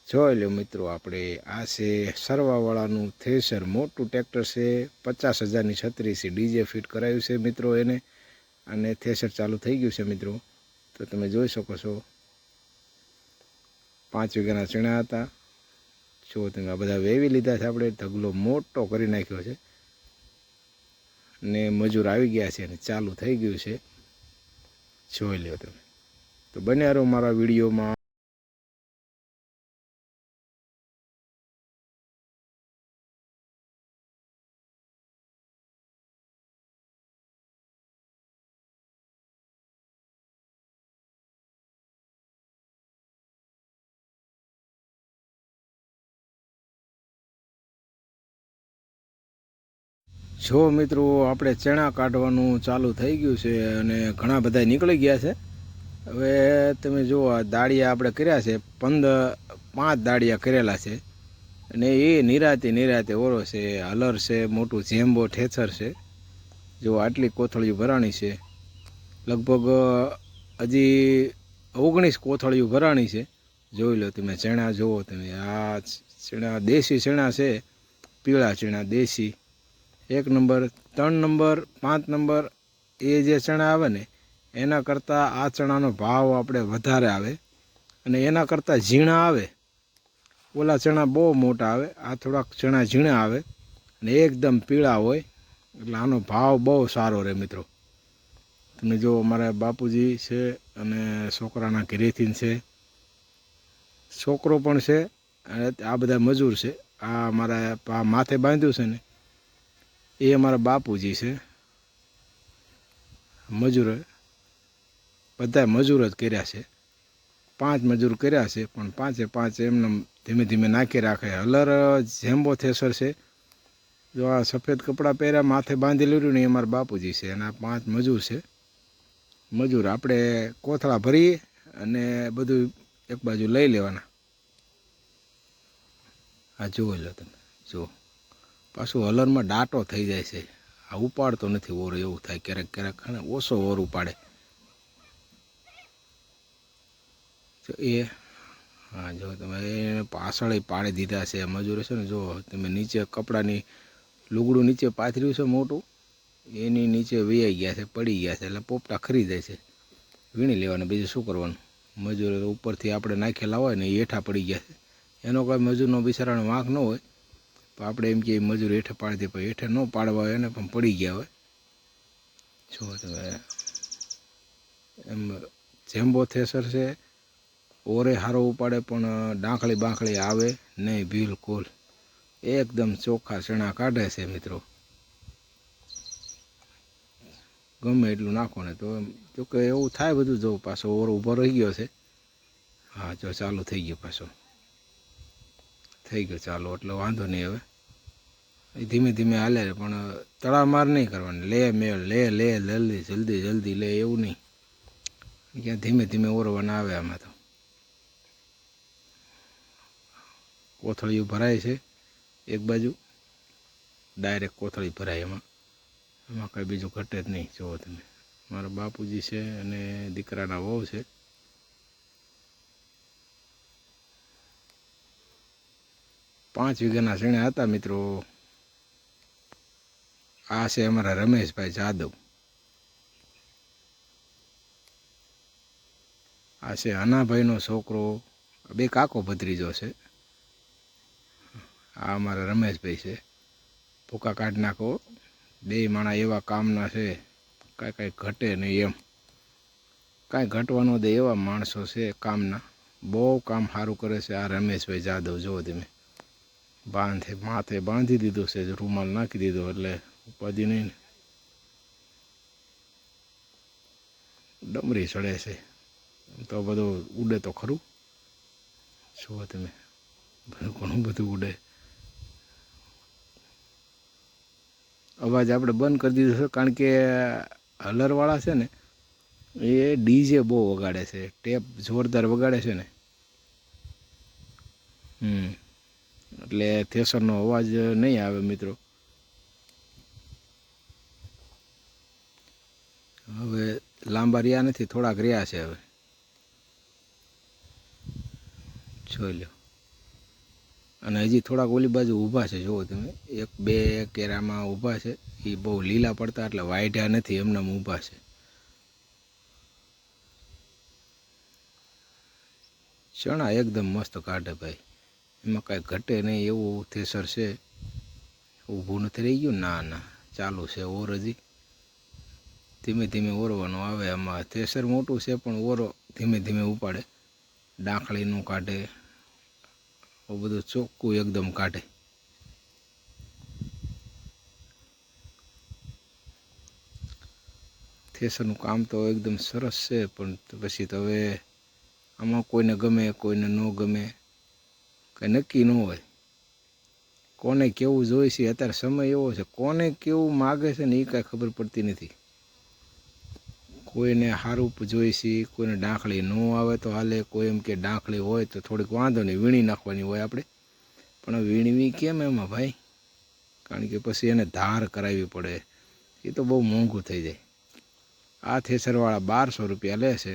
જોઈ લો મિત્રો, આપણે આ છે સરવાવાળાનું થ્રેસર. મોટું ટ્રેક્ટર છે, 50,000ની છત્રી છે, ડીજે ફિટ કરાવ્યું છે મિત્રો એને, અને થ્રેસર ચાલુ થઈ ગયું છે મિત્રો. તો તમે જોઈ શકો છો 5 વીઘાના ચણા હતા. જો તમે આ બધા વેવી લીધા છે, આપણે ઢગલો મોટો કરી નાખ્યો છે ને મજૂર આવી ગયા છે અને ચાલુ થઈ ગયું છે. જોઈ લો તમે. તો બન્યા રહો મારા વિડીયોમાં. જો મિત્રો, આપણે ચણા કાઢવાનું ચાલુ થઈ ગયું છે અને ઘણા બધા નીકળી ગયા છે. હવે તમે જુઓ, આ દાળિયા આપણે કર્યા છે, 5 દાળિયા કરેલા છે અને એ નિરાતે ઓરો છે, હલર છે, મોટું જેમ્બો ઠેસર છે. જો આટલી કોથળીઓ ભરાણી છે, લગભગ હજી 19 કોથળીઓ ભરાણી છે. જોઈ લો તમે. ચણા જુઓ તમે, આ ચણા દેશી ચણા છે, પીળા ચણા દેશી 1 નંબર, 3 નંબર, 5 નંબર. એ જે ચણા આવે ને, એના કરતાં આ ચણાનો ભાવ આપણે વધારે આવે અને એના કરતાં ઝીણા આવે. ઓલા ચણા બહુ મોટા આવે, આ થોડાક ચણા ઝીણા આવે અને એકદમ પીળા હોય, એટલે આનો ભાવ બહુ સારો રહે મિત્રો. તમે જો, અમારા બાપુજી છે અને છોકરાના ઘરેથી છે, છોકરો પણ છે અને આ બધા મજૂર છે. આ મારા માથે બાંધ્યું છે ને, એ અમારા બાપુજી છે. મજૂર બધા મજૂર જ કર્યા છે. 5 મજૂર કર્યા છે, પણ 5એ 5 એમને ધીમે ધીમે નાખી રાખે. હલર જેમ્બો થ્રેસર છે. જો આ સફેદ કપડાં પહેર્યા, માથે બાંધી લીધું ને, એ અમારા બાપુજી છે અને આ 5 મજૂર છે. મજૂર આપણે કોથળા ભરીએ અને બધું એક બાજુ લઈ લેવાના. આ જુઓ લો તમે. જો પાછું હલરમાં ડાટો થઈ જાય છે. આ ઉપાડતો નથી ઓર, એવું થાય ક્યારેક ક્યારેક ઓછો ઓર ઉપાડે. તો એ હા, જો તમે પાછળ પાડી દીધા છે મજૂરો છે ને. જો તમે નીચે કપડાની લુગડું નીચે પાથર્યું છે મોટું, એની નીચે વેયાઈ ગયા છે, પડી ગયા છે, એટલે પોપટા ખરી જાય છે. વીણી લેવાના, બીજું શું કરવાનું. મજૂરો ઉપરથી આપણે નાખેલા હોય ને, એ હેઠા પડી ગયા છે. એનો કોઈ મજૂરનો બિચારાનો વાંક ન હોય, તો આપણે એમ કે મજૂર હેઠે પાડી દે, પણ હેઠે ન પાડવા હોય એને પણ પડી ગયા હોય. જો તમે એમ જેમ્બો થ્રેસર છે, ઓરે હારો ઉપાડે, પણ ડાંખળી બાંખળી આવે નહીં બિલકુલ. એકદમ ચોખ્ખા ચણા કાઢે છે મિત્રો. ગમે એટલું નાખો ને તો જોકે એવું થાય બધું. જો પાછો ઓરો ઊભો રહી ગયો છે. હા, જો ચાલુ થઈ ગયો, પાછો થઈ ગયો ચાલુ, એટલે વાંધો નહીં. હવે ધીમે ધીમે હાલે, પણ તળામાર નહીં કરવાની. લે મેળ લે જલ્દી લે, એવું નહીં. ક્યાં ધીમે ધીમે ઓરવાના આવે. આમાં તો કોથળીઓ ભરાય છે એક બાજુ, ડાયરેક્ટ કોથળી ભરાય. એમાં કંઈ બીજું ઘટે જ નહીં. જુઓ તમે, મારા બાપુજી છે અને દીકરાના વહુ છે. પાંચ વીઘાના ચણા હતા મિત્રો. આ છે અમારા રમેશભાઈ જાદવ. આ છે હનાભાઈનો છોકરો, બે કાકો ભત્રીજો છે. આ અમારા રમેશભાઈ છે. ભૂકા કાઢી નાખો. બે માણા એવા કામના છે, કાંઈ ઘટે નહીં એમ. કાંઈ ઘટવાનો દે એવા માણસો છે કામના. બહુ કામ સારું કરે છે આ રમેશભાઈ જાદવ. જુઓ તમે, માથે બાંધી દીધું છે, રૂમાલ નાખી દીધો એટલે ઉપાધિ નહીં ને. ડમરી ચડે છે તો બધું ઉડે તો ખરું. જુઓ તમે, ઘણું બધું ઉડે. અવાજ આપણે બંધ કરી દીધો છે, કારણ કે હલરવાળા છે ને, એ ડીજે બહુ વગાડે છે, ટેપ જોરદાર વગાડે છે ને. એટલે થ્રેસરનો અવાજ નહીં આવે મિત્રો. હવે લાંબા રહ્યા નથી, થોડાક રહ્યા છે. હવે જોઈ લો. અને હજી થોડાક ઓલી બાજુ ઊભા છે, જુઓ તમે 1-2 કેરામાં ઊભા છે. એ બહુ લીલા પડતા એટલે વાઢ્યા નથી, એમનામ ઊભા છે. ચણા એકદમ મસ્ત કાઢે ભાઈ, એમાં કાંઈ ઘટે નહીં એવું થેસર છે. ઊભું નથી રહી ગયું, ના ચાલુ છે ઓર, હજી ધીમે ધીમે ઓરવાનું આવે. આમાં થેસર મોટું છે પણ ઓરો ધીમે ધીમે ઉપાડે, ડાંખળીનું કાઢે, બધું ચોખ્ખું એકદમ કાઢે. થેસરનું કામ તો એકદમ સરસ છે, પણ પછી તો હવે આમાં કોઈને ગમે કોઈને ન ગમે, કંઈ નક્કી ન હોય. કોને કેવું જોઈએ છે અત્યારે સમય એવો છે, કોને કેવું માગે છે ને એ કાંઈ ખબર પડતી નથી. કોઈને સારું જોઈએ છે, કોઈને ડાંખળી ન આવે તો હાલે, કોઈ એમ કે ડાંખળી હોય તો થોડીક વાંધો નહીં, વીણી નાખવાની હોય આપણે. પણ વીણવી કેમ એમાં ભાઈ? કારણ કે પછી એને ધાર કરાવવી પડે, એ તો બહુ મોંઘું થઈ જાય. આ થેસરવાળા 1200 રૂપિયા લે છે.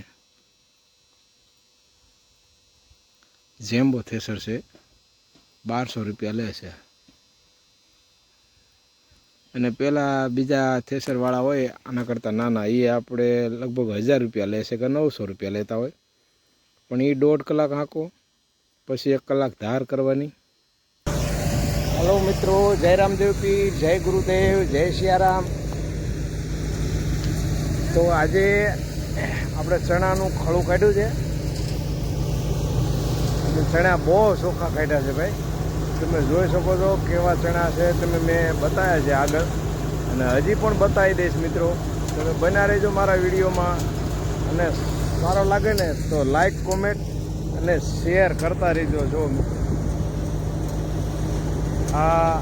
જેમ્બો થેસર છે, 1200 રૂપિયા લે છે. અને પહેલાં બીજા થેસરવાળા હોય આના કરતાં નાના, એ આપણે લગભગ 1000 રૂપિયા લે છે કે 900 રૂપિયા લેતા હોય. પણ એ 1.5 કલાક હાંકો, પછી 1 કલાક ધાર કરવાની. હલો મિત્રો, જય રામદેવ પીર, જય ગુરુદેવ, જય સિયારામ. તો આજે આપણે ચણાનું ખળું કાઢ્યું છે, અને ચણા બહુ ચોખ્ખા કાઢ્યા છે ભાઈ. તમે જોઈ શકો છો કેવા ચણા છે, તમે મેં બતાવ્યા છે આગળ, અને હજી પણ બતાવી દઈશ મિત્રો. તમે બન્યા રહેજો મારા વિડીયોમાં, અને સારો લાગે ને તો લાઈક, કોમેન્ટ અને શેર કરતા રહેજો. જો આ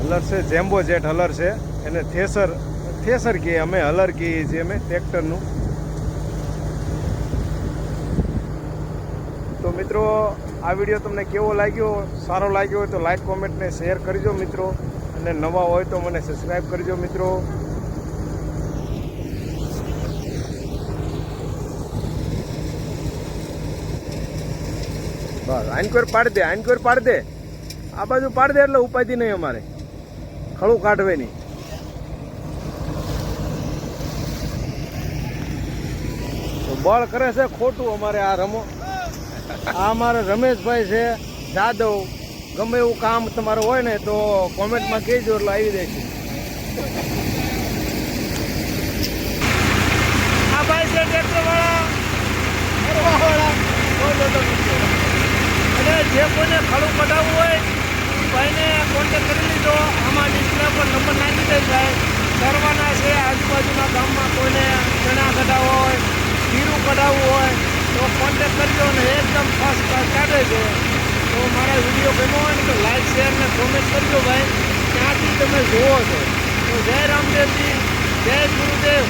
હલર છે, જેમ્બો જેટ હલર છે, એને થેસર કહીએ અમે, હલર કહીએ છીએ અમે ટ્રેક્ટરનું. તો મિત્રો આ વિડીયો તમને કેવો લાગ્યો, સારો લાગ્યો હોય તો લાઈક, કોમેન્ટ ને શેર કરજો મિત્રો, અને નવા હોય તો મને સબસ્ક્રાઈબ કરજો મિત્રો. બસ આનકોર પાડી દે, આનકોર પાડી દે, આ બાજુ પાડી દે એટલે ઉપાધિ નહીં અમારે, ખળું કાઢવે નહીં. બળ કરે છે ખોટું અમારે આ રમો. આ અમારા રમેશભાઈ છે જાદવ. ગમે એવું કામ તમારું હોય ને તો કોમેન્ટમાં કહેજો એટલે આવી દઈશું. આ ભાઈ છે ટ્રેક્ટરવાળા, અને જે કોઈને ખડું કઢાવવું હોય ભાઈને કોન્ટેક કરી લીધો. આમાં ડિસ્પ્લે પર નંબર નાખી દે ભાઈ, કરવાના છે. આજુબાજુના ગામમાં કોઈને ચણા કઢાવવો હોય, જીરું કઢાવવું હોય તો કોન્ટેક કરજો, ને એકદમ ફર્સ્ટ ક્લાસ કાઢે છે. તો મારા વિડીયો ગમ્યો હોય ને તો લાઈક, શેર ને કોમેન્ટ કરજો ભાઈ, ક્યાંથી તમે જુઓ છો. તો જય રામદેવજી, જય ગુરુદેવ.